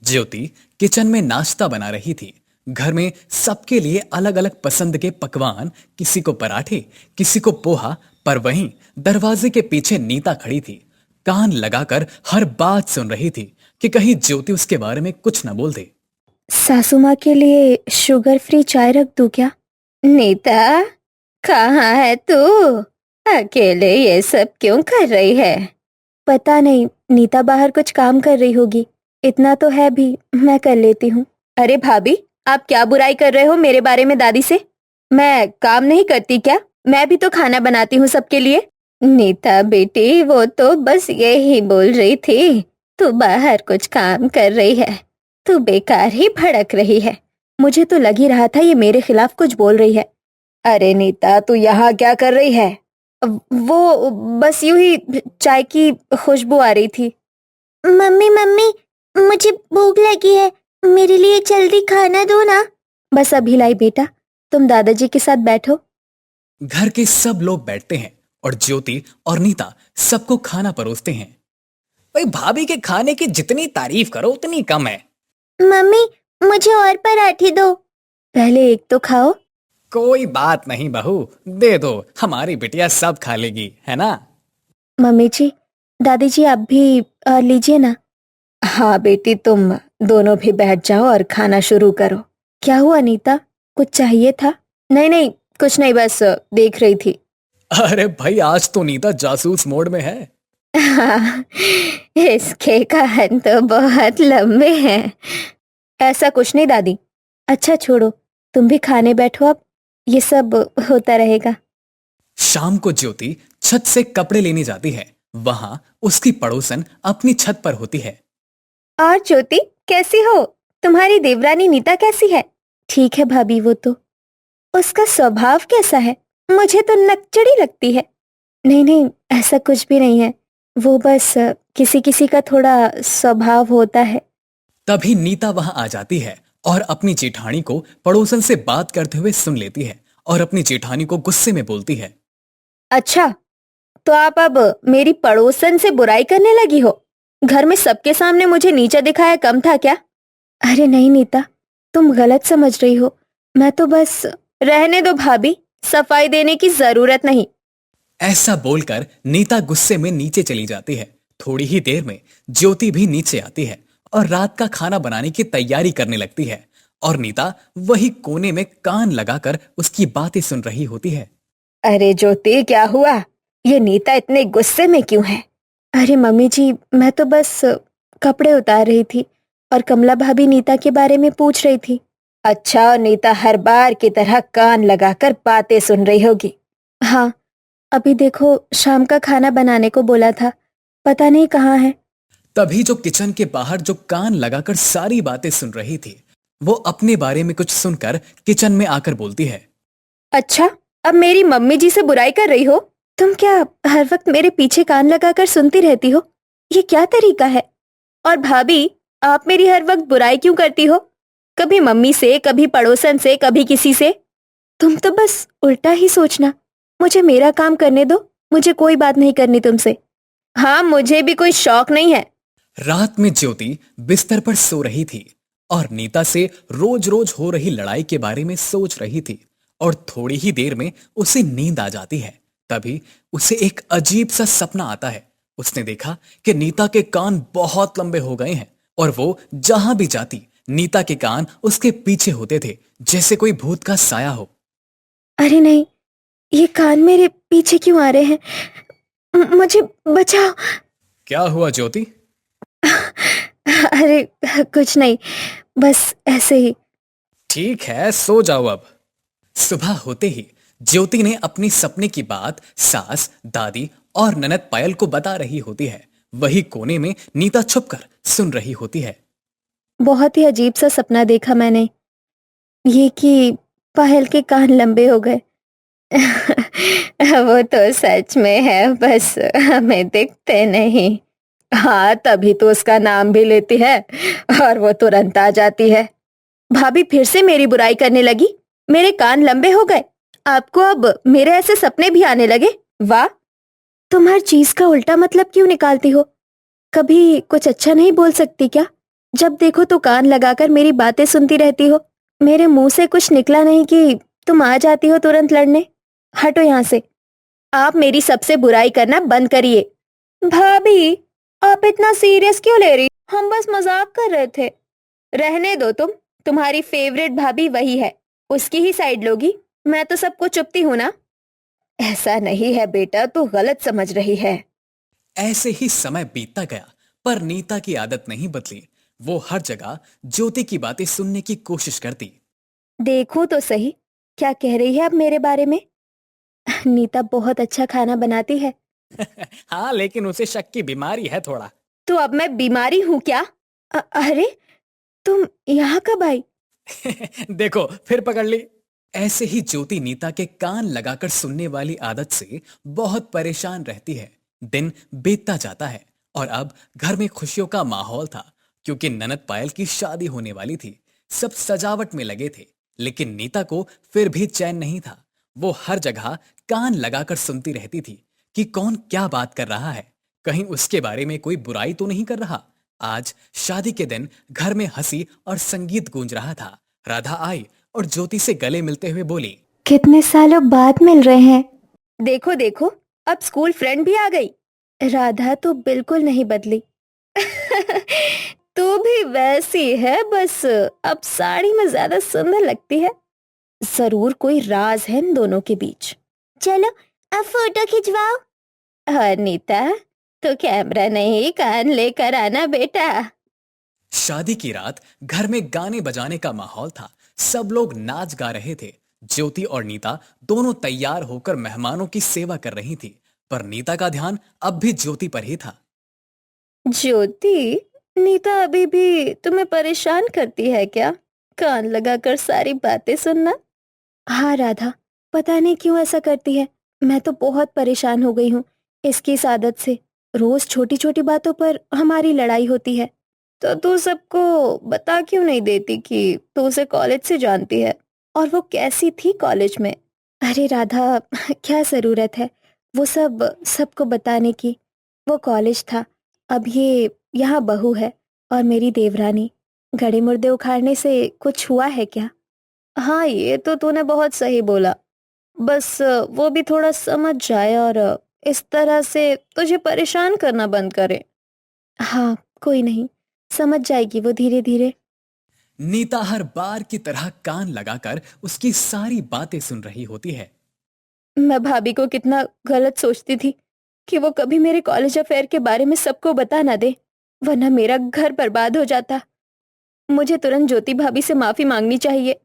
ज्योति kitchen में नाश्ता बना रही थी। घर में सबके लिए अलग अलग पसंद के पकवान, किसी को पराठे, किसी को पोहा। पर वहीं दरवाजे के पीछे नीता खड़ी थी, कान लगाकर हर बात सुन रही थी कि कहीं ज्योति उसके बारे में कुछ न बोल दे। सासू माँ के लिए शुगर फ्री चाय रख दूं क्या? नीता, कहाँ है तू? अकेले ये सब क्यों कर रही है? पता नहीं, नीता बाहर कुछ काम कर रही होगी। इतना तो है भी, मैं कर लेती हूँ। अरे भाभी, आप क्या बुराई कर रहे हो मेरे बारे में दादी से? मैं काम नहीं करती क्या? मैं भी तो खाना बनाती हूँ सबके लिए। नीता बेटी, वो तो बस यही बोल रही थी, तू बाहर कुछ काम कर रही है। तू बेकार ही भड़क रही है। मुझे तो लग ही रहा था ये मेरे खिलाफ कुछ बोल रही है। अरे नीता, तू यहाँ क्या कर रही है? वो बस यूं ही चाय की खुशबू आ रही थी। मम्मी मम्मी, मुझे भूख लगी है, मेरे लिए जल्दी खाना दो ना। बस अभी लाई बेटा, तुम दादाजी के साथ बैठो। घर के सब लोग बैठते हैं और ज्योति और नीता सबको खाना परोसते हैं। भाई, भाभी के खाने की जितनी तारीफ करो उतनी कम है। मम्मी, मुझे और पराठे दो। पहले एक तो खाओ। कोई बात नहीं बहू, दे दो, हमारी बिटिया सब खा लेगी, है ना? मम्मी जी, दादी जी आप भी लीजिए ना। हाँ बेटी, तुम दोनों भी बैठ जाओ और खाना शुरू करो। क्या हुआ नीता, कुछ चाहिए था? नहीं नहीं, कुछ नहीं, बस देख रही थी। अरे भाई, आज तो नीता जासूस मोड में है। हाँ, इसके कान तो बहुत लंबे हैं। ऐसा कुछ नहीं दादी। अच्छा छोड़ो, तुम भी खाने बैठो अब, ये सब होता रहेगा। शाम को ज्योति छत से कपड़े लेने जाती है। वहां उसकी पड़ोसन अपनी छत पर होती है। और ज्योति, कैसी हो? तुम्हारी देवरानी नीता कैसी है? ठीक है भाभी, वो तो। उसका स्वभाव कैसा है? मुझे तो नकचड़ी लगती है। नहीं नहीं, ऐसा कुछ भी नहीं है। वो बस किसी किसी का थोड़ा स्वभाव होता है। तभी नीता वहां आ जाती है और अपनी जेठानी को पड़ोसन से बात करते हुए सुन लेती है और अपनी जेठानी को गुस्से में बोलती है। अच्छा, तो आप अब मेरी पड़ोसन से बुराई करने लगी हो? घर में सबके सामने मुझे नीचा दिखाया कम था क्या? अरे नहीं नीता, तुम गलत समझ रही हो। मैं तो बस। रहने दो भाभी, सफाई देने की जरूरत नहीं। ऐसा बोलकर नीता गुस्से में नीचे चली जाती है। थोड़ी ही देर में ज्योति भी नीचे आती है और रात का खाना बनाने की तैयारी करने लगती है। और नीता वही कोने में कान लगाकर उसकी बातें सुन रही होती है। अरे ज्योति, क्या हुआ? ये नीता इतने गुस्से में क्यों है? अरे मम्मी जी, मैं तो बस कपड़े उतार रही थी और कमला भाभी नीता के बारे में पूछ रही थी। अच्छा, और नीता हर बार की तरह कान लगाकर बातें सुन रही होगी। हाँ, अभी देखो शाम का खाना बनाने को बोला था, पता नहीं कहाँ है। तभी जो किचन के बाहर जो कान लगाकर सारी बातें सुन रही थी, वो अपने बारे में कुछ सुनकर किचन में आकर बोलती है। अच्छा, अब मेरी मम्मी जी से बुराई कर रही हो? तुम क्या हर वक्त मेरे पीछे कान लगाकर सुनती रहती हो? ये क्या तरीका है? और भाभी, आप मेरी हर वक्त बुराई क्यों करती हो? कभी मम्मी से, कभी पड़ोसन से, कभी किसी से। तुम तो बस उल्टा ही सोचना। मुझे मेरा काम करने दो, मुझे कोई बात नहीं करनी तुमसे। हाँ, मुझे भी कोई शौक नहीं है। रात में ज्योति बिस्तर पर सो रही थी और नीता से रोज रोज हो रही लड़ाई के बारे में सोच रही थी। और थोड़ी ही देर में उसे नींद आ जाती है। तभी उसे एक अजीब सा सपना आता है। उसने देखा कि नीता के कान बहुत लंबे हो गए हैं और वो जहां भी जाती नीता के कान उसके पीछे होते थे, जैसे कोई भूत का साया हो। अरे नहीं, ये कान मेरे पीछे क्यों आ रहे हैं? मुझे बचाओ। क्या हुआ ज्योति? अरे कुछ नहीं, बस ऐसे ही। ठीक है, सो जाओ अब। सुबह होते ही ज्योति ने अपनी सपने की बात सास, दादी और ननद पायल को बता रही होती है। वही कोने में नीता छुपकर सुन रही होती है। बहुत ही अजीब सा सपना देखा मैंने, ये कि पायल के कान लंबे हो गए। वो तो सच में है, बस हमें दिखते नहीं। हाँ, तभी तो उसका नाम भी लेती है और वो तुरंत आ जाती है। भाभी फिर से मेरी बुराई करने लगी। मेरे कान लंबे हो गए, आपको अब मेरे ऐसे सपने भी आने लगे? वाह, तुम हर चीज का उल्टा मतलब क्यों निकालती हो? कभी कुछ अच्छा नहीं बोल सकती क्या? जब देखो तो कान लगाकर मेरी बातें सुनती रहती हो। मेरे मुंह से कुछ निकला नहीं कि तुम आ जाती हो तुरंत लड़ने। हटो यहाँ से। आप मेरी सबसे बुराई करना बंद करिए। भाभी, आप इतना सीरियस क्यों ले रही? हम बस मजाक कर रहे थे। रहने दो तुम। तुम्हारी फेवरेट भाभी वही है, उसकी ही साइड लोगी। मैं तो सबको चुपती हूँ ना। ऐसा नहीं है बेटा, तू गलत समझ रही है। ऐसे ही समय बीतता गया, पर नीता की आदत नहीं बदली। वो हर जगह ज्योति की बातें सुनने की कोशिश करती। देखो तो सही, क्या कह रही है अब मेरे बारे में? नीता बहुत अच्छा खाना बनाती है। हाँ, लेकिन उसे शक की बीमारी है थोड़ा। तो अब मैं बीमारी हूँ क्या? अरे, तुम यहाँ कब आई? देखो, फिर पकड़ ली। ऐसे ही ज्योति नीता के कान लगाकर सुनने वाली आदत से बहुत परेशान रहती है। दिन बीतता जाता है और अब घर में खुशियों का माहौल था, क्योंकि ननद पायल की शादी होने वाली थी। सब सजावट में लगे थे, लेकिन नीता को फिर भी चैन नहीं था। वो हर जगह कान लगाकर सुनती रहती थी कि कौन क्या बात कर रहा है, कहीं उसके बारे में कोई बुराई तो नहीं कर रहा। आज शादी के दिन घर में हंसी और संगीत गूंज रहा था। राधा आई और ज्योति से गले मिलते हुए बोली, कितने सालों बाद मिल रहे हैं। देखो देखो, अब स्कूल फ्रेंड भी आ गई। राधा तो बिल्कुल नहीं बदली। तू भी वैसी है, बस अब साड़ी में ज्यादा सुंदर लगती है। जरूर कोई राज है इन दोनों के बीच। चलो अब फोटो खिंचवाओ। हाँ नीता, तो कैमरा नहीं कान लेकर आना बेटा। शादी की रात घर में गाने बजाने का माहौल था। सब लोग नाच गा रहे थे। ज्योति और नीता दोनों तैयार होकर मेहमानों की सेवा कर रही थी, पर नीता का ध्यान अब भी ज्योति पर ही था। ज्योति, नीता अभी भी तुम्हें परेशान करती है क्या? कान लगाकर सारी बातें सुनना। हाँ राधा, पता नहीं क्यों ऐसा करती है। मैं तो बहुत परेशान हो गई हूँ इसकी इस आदत से। रोज छोटी छोटी बातों पर हमारी लड़ाई होती है। तो तू सबको बता क्यों नहीं देती कि तू उसे कॉलेज से जानती है और वो कैसी थी कॉलेज में? अरे राधा, क्या जरूरत है वो सब सबको बताने की? वो कॉलेज था, अब ये यहाँ बहू है और मेरी देवरानी। गड़े मुर्दे उखाड़ने से कुछ हुआ है क्या? हाँ, ये तो तूने बहुत सही बोला। बस वो भी थोड़ा समझ जाए और इस तरह से तुझे परेशान करना बंद करे। हाँ, कोई नहीं, समझ जाएगी वो धीरे धीरे। नीता हर बार की तरह कान लगाकर उसकी सारी बातें सुन रही होती है। मैं भाभी को कितना गलत सोचती थी कि वो कभी मेरे कॉलेज अफेयर के बारे में सबको बता ना दे, वरना मेरा घर बर्बाद हो जाता। मुझे तुरंत ज्योति भाभी से माफी मांगनी चाहिए।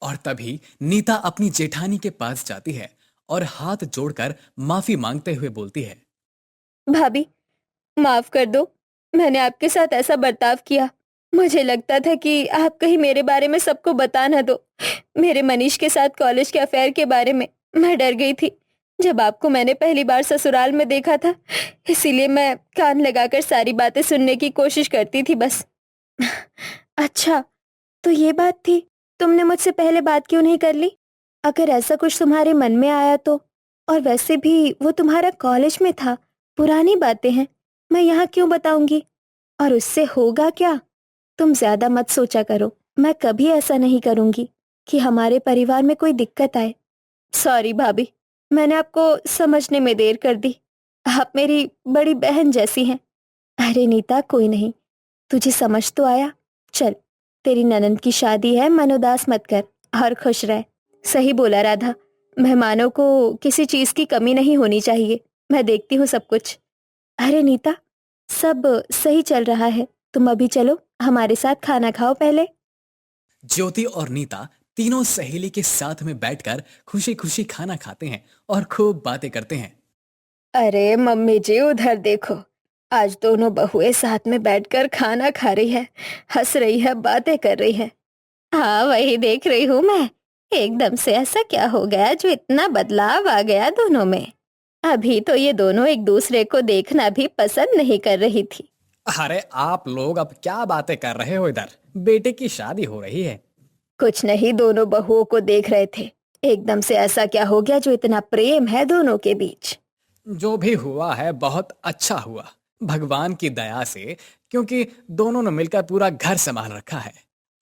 और तभी नीता अपनी जेठानी के पास जाती है और हाथ जोड़कर माफी मांगते हुए बोलती है, भाभी, माफ कर दो। मैंने आपके साथ ऐसा बर्ताव किया। मुझे लगता था कि आप कहीं मेरे बारे में सबको बता ना दो। मेरे मनीष के साथ कॉलेज के अफेयर के बारे में मैं डर गई थी जब आपको मैंने पहली बार ससुराल में देखा था। इसीलिए मैं कान लगाकर सारी बातें सुनने की कोशिश करती थी बस। अच्छा, तो ये बात थी। तुमने मुझसे पहले बात क्यों नहीं कर ली? अगर ऐसा कुछ तुम्हारे मन में आया तो। और वैसे भी वो तुम्हारा कॉलेज में था, पुरानी बातें हैं। मैं यहाँ क्यों बताऊंगी? और उससे होगा क्या? तुम ज्यादा मत सोचा करो। मैं कभी ऐसा नहीं करूंगी कि हमारे परिवार में कोई दिक्कत आए। सॉरी भाभी, मैंने आपको समझने में देर कर दी। आप मेरी बड़ी बहन जैसी हैं। अरे नीता, कोई नहीं, तुझे समझ तो आया। चल, तेरी ननद की शादी है, मन उदास मत कर और खुश रह। सही बोला राधा, मेहमानों को किसी चीज की कमी नहीं होनी चाहिए। मैं देखती हूँ सब कुछ। अरे नीता, सब सही चल रहा है। तुम अभी चलो हमारे साथ खाना खाओ पहले। ज्योति और नीता तीनों सहेली के साथ में बैठकर खुशी खुशी खाना खाते हैं और खूब बातें करते हैं। अरे मम्मी जी, उधर देखो। आज दोनों बहुएं साथ में बैठकर खाना खा रही है, हंस रही है, बातें कर रही है। हाँ, वही देख रही हूँ मैं। एकदम से ऐसा क्या हो गया जो इतना बदलाव आ गया दोनों में? अभी तो ये दोनों एक दूसरे को देखना भी पसंद नहीं कर रही थी। अरे आप लोग अब क्या बातें कर रहे हो? इधर बेटे की शादी हो रही है। कुछ नहीं, दोनों बहुओं को देख रहे थे। एकदम से ऐसा क्या हो गया जो इतना प्रेम है दोनों के बीच? जो भी हुआ है बहुत अच्छा हुआ। भगवान की दया से, क्योंकि दोनों ने मिलकर पूरा घर संभाल रखा है।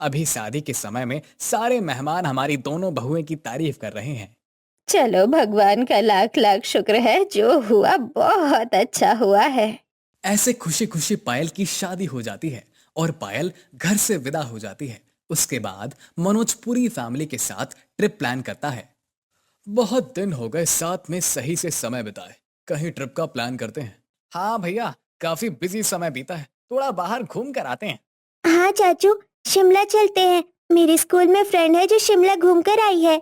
अभी शादी के समय में सारे मेहमान हमारी दोनों बहुएं की तारीफ कर रहे हैं। चलो भगवान का लाख लाख शुक्र है, जो हुआ बहुत अच्छा हुआ है। ऐसे खुशी खुशी पायल की शादी हो जाती है और पायल घर से विदा हो जाती है। उसके बाद मनोज पूरी फैमिली के साथ ट्रिप प्लान करता है। बहुत दिन हो गए साथ में सही से समय बिताए, कहीं ट्रिप का प्लान करते हैं। हाँ भैया, काफी बिजी समय बीता है, थोड़ा बाहर घूम कर आते हैं। हाँ चाचू, शिमला चलते हैं। मेरे स्कूल में फ्रेंड है जो शिमला घूम कर आई है।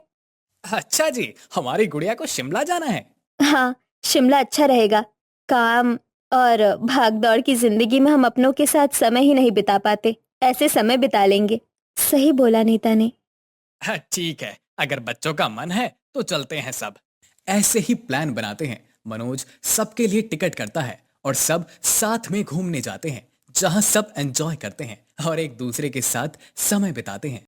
अच्छा जी, हमारी गुड़िया को शिमला जाना है। हाँ, शिमला अच्छा रहेगा। काम और भाग दौड़ की जिंदगी में हम अपनों के साथ समय ही नहीं बिता पाते, ऐसे समय बिता लेंगे। सही बोला नीता ने। हाँ, ठीक है, अगर बच्चों का मन है तो चलते हैं सब। ऐसे ही प्लान बनाते हैं। मनोज सबके लिए टिकट करता है और सब साथ में घूमने जाते हैं, जहां सब एंजॉय करते हैं और एक दूसरे के साथ समय बिताते हैं।